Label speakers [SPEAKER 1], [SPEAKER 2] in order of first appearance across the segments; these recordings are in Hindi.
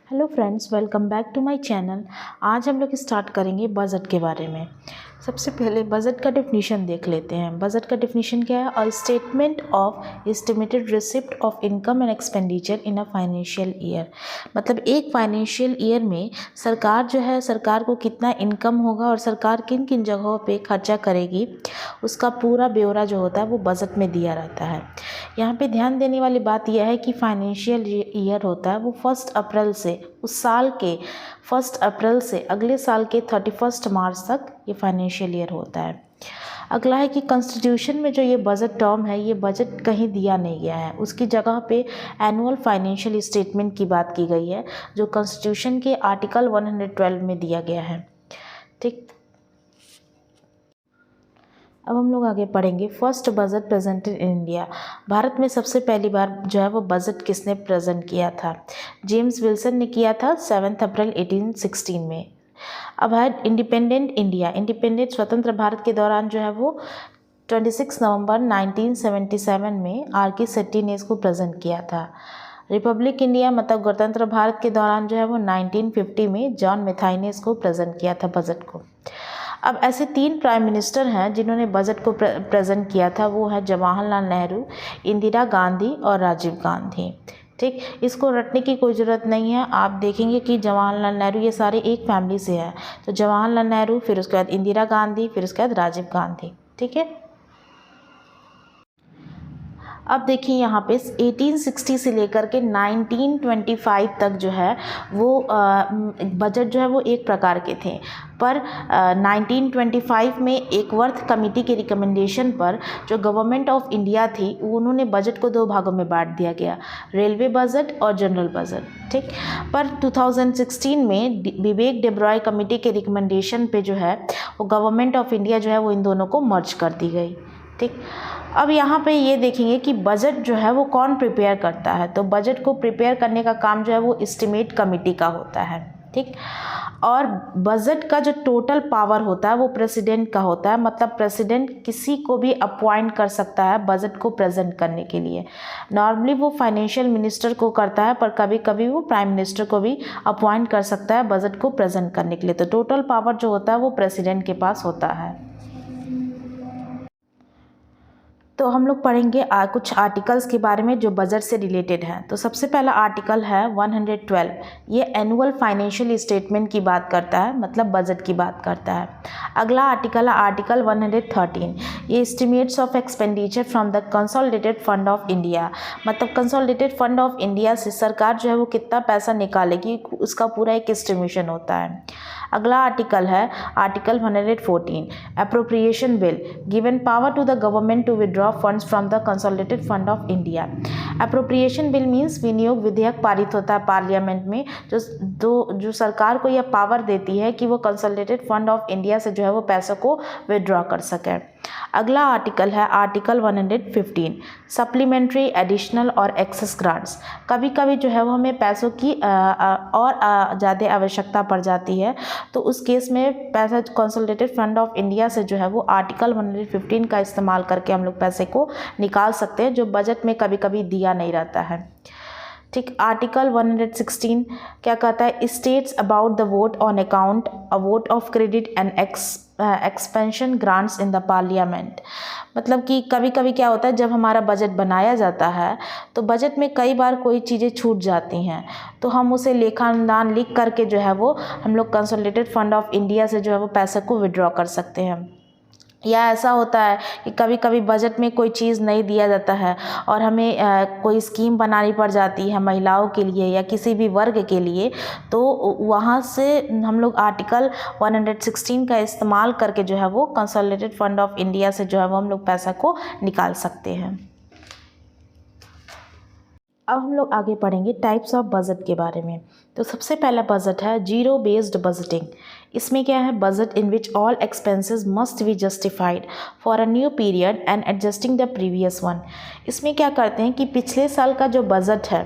[SPEAKER 1] Hello friends, welcome back to my channel. आज हम लोग स्टार्ट करेंगे बजट के बारे में। सबसे पहले बजट का डेफिनेशन देख लेते हैं। बजट का डेफिनेशन क्या है? A statement of estimated receipt of income and expenditure in a financial year. मतलब एक फाइनेंशियल ईयर में सरकार जो है, सरकार को कितना इनकम होगा और सरकार किन किन जगहों पे खर्चा करेगी, उसका पूरा ब्यौरा जो होता है वो बजट में दिया रहता है। यहाँ पे ध्यान देने वाली बात यह है कि फाइनेंशियल ईयर होता है वो 1 अप्रैल से, उस साल के 1 अप्रैल से अगले साल के 31 मार्च तक ये फाइनेंशियल ईयर होता है। अगला है कि कॉन्स्टिट्यूशन में जो ये बजट टर्म है, ये बजट कहीं दिया नहीं गया है, उसकी जगह पे एनुअल फाइनेंशियल स्टेटमेंट की बात की गई है, जो कॉन्स्टिट्यूशन के आर्टिकल 112 में दिया गया है। ठीक, अब हम लोग आगे पढ़ेंगे। First budget presented in India. Bharat में सबसे पहली बार जो है वो बजट किसने प्रेजेंट किया था? जेम्स विल्सन ने किया था 7 अप्रैल 1816 में। अब है इंडिपेंडेंट इंडिया। इंडिपेंडेंट स्वतंत्र भारत के दौरान जो है वो 26 नवंबर 1977 में R.K. शेट्टी ने इसको प्रेजेंट किया था। रिपब्लिक इंडिया मतलब गणतंत्र भारत के दौरान जो है वो 1950 में जॉन मेथाई ने इसको प्रेजेंट किया था बजट को। अब ऐसे 3 प्राइम मिनिस्टर हैं जिन्होंने बजट को प्रेजेंट किया था, वो है जवाहरलाल नेहरू, इंदिरा गांधी और राजीव गांधी। ठीक, इसको रटने की कोई ज़रूरत नहीं है। आप देखेंगे कि जवाहरलाल नेहरू ये सारे एक फैमिली से है, तो जवाहरलाल नेहरू, फिर उसके बाद इंदिरा गांधी, फिर उसके बाद राजीव गांधी। ठीक है, अब देखिए यहाँ पे 1860 से लेकर के 1925 तक जो है वो बजट जो है वो एक प्रकार के थे, पर 1925 में एक वर्थ कमेटी के रिकमेंडेशन पर जो गवर्नमेंट ऑफ इंडिया थी, उन्होंने बजट को 2 भागों में बांट दिया गया, रेलवे बजट और जनरल बजट। ठीक, पर 2016 में विवेक डेब्रॉय कमेटी के रिकमेंडेशन पे जो है वो गवर्नमेंट ऑफ इंडिया जो है वो इन दोनों को मर्ज कर दी गई। ठीक, अब यहाँ पे ये देखेंगे कि बजट जो है वो कौन प्रिपेयर करता है। तो बजट को प्रिपेयर करने का काम जो है वो एस्टिमेट कमेटी का होता है। ठीक, और बजट का जो टोटल पावर होता है वो प्रेसिडेंट का होता है। मतलब प्रेसिडेंट किसी को भी अपॉइंट कर सकता है बजट को प्रेजेंट करने के लिए। नॉर्मली वो फाइनेंशियल मिनिस्टर को करता है, पर कभी कभी वो प्राइम मिनिस्टर को भी अपॉइंट कर सकता है बजट को प्रेजेंट करने के लिए। तो टोटल पावर जो होता है वो प्रेसिडेंट के पास होता है। तो हम लोग पढ़ेंगे कुछ आर्टिकल्स के बारे में जो बजट से रिलेटेड हैं। तो सबसे पहला आर्टिकल है 112। ये एनुअल फाइनेंशियल स्टेटमेंट की बात करता है, मतलब बजट की बात करता है। अगला आर्टिकल है आर्टिकल 113। ये estimates of expenditure from the consolidated fund of India. मतलब कंसोलिडेटेड फंड ऑफ इंडिया से सरकार जो है वो कितना पैसा निकालेगी, उसका पूरा एक एस्टिमेशन होता है। अगला आर्टिकल है article 114, appropriation bill, given power to the government to withdraw funds from the consolidated fund of India. Appropriation bill means विनियोग विधेयक पारित होता है पार्लियामेंट में, जो सरकार को यह पावर देती है कि वो कंसोलिडेटेड फंड ऑफ इंडिया से जो है वो पैसों को विड्रॉ कर सके। अगला आर्टिकल है आर्टिकल 115, सप्लीमेंट्री, एडिशनल और एक्सेस ग्रांट्स। कभी कभी जो है वो हमें पैसों की और ज़्यादा आवश्यकता पड़ जाती है, तो उस केस में पैसा कंसोलिडेटेड फंड ऑफ इंडिया से जो है वो आर्टिकल 115 का इस्तेमाल करके हम लोग पैसे को निकाल सकते हैं, जो बजट में कभी कभी दिया नहीं रहता है। ठीक, आर्टिकल 116 क्या कहता है? States about the vote on account, a vote of credit and expansion grants in the parliament. मतलब कि कभी कभी क्या होता है, जब हमारा बजट बनाया जाता है तो बजट में कई बार कोई चीज़ें छूट जाती हैं, तो हम उसे लेखानुदान लिख करके जो है वो हम लोग कंसोलिडेटेड फंड ऑफ इंडिया से जो है वो पैसे को विड्रॉ कर सकते हैं। या ऐसा होता है कि कभी कभी बजट में कोई चीज़ नहीं दिया जाता है और हमें कोई स्कीम बनानी पड़ जाती है महिलाओं के लिए या किसी भी वर्ग के लिए, तो वहाँ से हम लोग आर्टिकल 116 का इस्तेमाल करके जो है वो कंसोलिडेटेड फंड ऑफ इंडिया से जो है वो हम लोग पैसा को निकाल सकते हैं। अब हम लोग आगे पढ़ेंगे टाइप्स ऑफ बजट के बारे में। तो सबसे पहला बजट है जीरो बेस्ड बजटिंग। इसमें क्या है? Budget in which all expenses must be justified for a new period and adjusting the previous one. इसमें क्या करते हैं कि पिछले साल का जो बजट है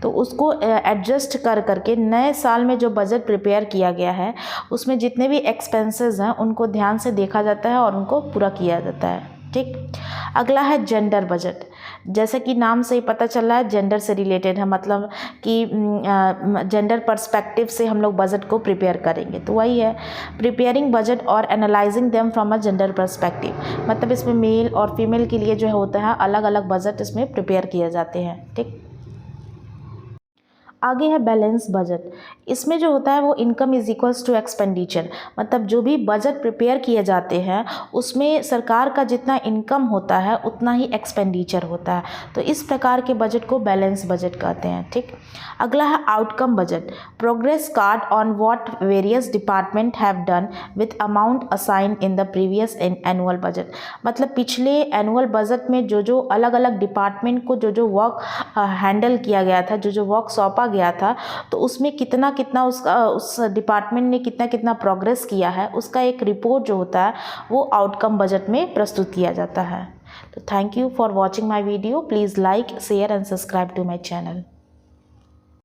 [SPEAKER 1] तो उसको एडजस्ट कर करके नए साल में जो बजट प्रिपेयर किया गया है उसमें जितने भी एक्सपेंसेस हैं उनको ध्यान से देखा जाता है और उनको पूरा किया जाता है। ठीक। अगला है जेंडर बजट। जैसे कि नाम से ही पता चल रहा है जेंडर से रिलेटेड है, मतलब कि जेंडर पर्सपेक्टिव से हम लोग बजट को प्रिपेयर करेंगे, तो वही है प्रिपेयरिंग बजट और analysing them from a gender perspective. मतलब इसमें मेल और फीमेल के लिए जो होता है अलग अलग बजट इसमें प्रिपेयर किए जाते हैं। ठीक। आगे है बैलेंस बजट। इसमें जो होता है वो income is equals to expenditure, मतलब जो भी बजट प्रिपेयर किए जाते हैं उसमें सरकार का जितना इनकम होता है उतना ही एक्सपेंडिचर होता है, तो इस प्रकार के बजट को बैलेंस बजट कहते हैं। ठीक। अगला है outcome budget. Progress card on what various department have done with amount assign in the previous annual budget. मतलब पिछले एनुअल बजट में जो जो अलग अलग डिपार्टमेंट को जो जो वर्क हैंडल किया गया था, जो जो वर्क सौंपा गया था, तो उसमें कितना कितना उस डिपार्टमेंट ने कितना कितना प्रोग्रेस किया है उसका एक रिपोर्ट जो होता है वो आउटकम बजट में प्रस्तुत किया जाता है। तो thank you for watching my video. Please like, share and subscribe to my channel.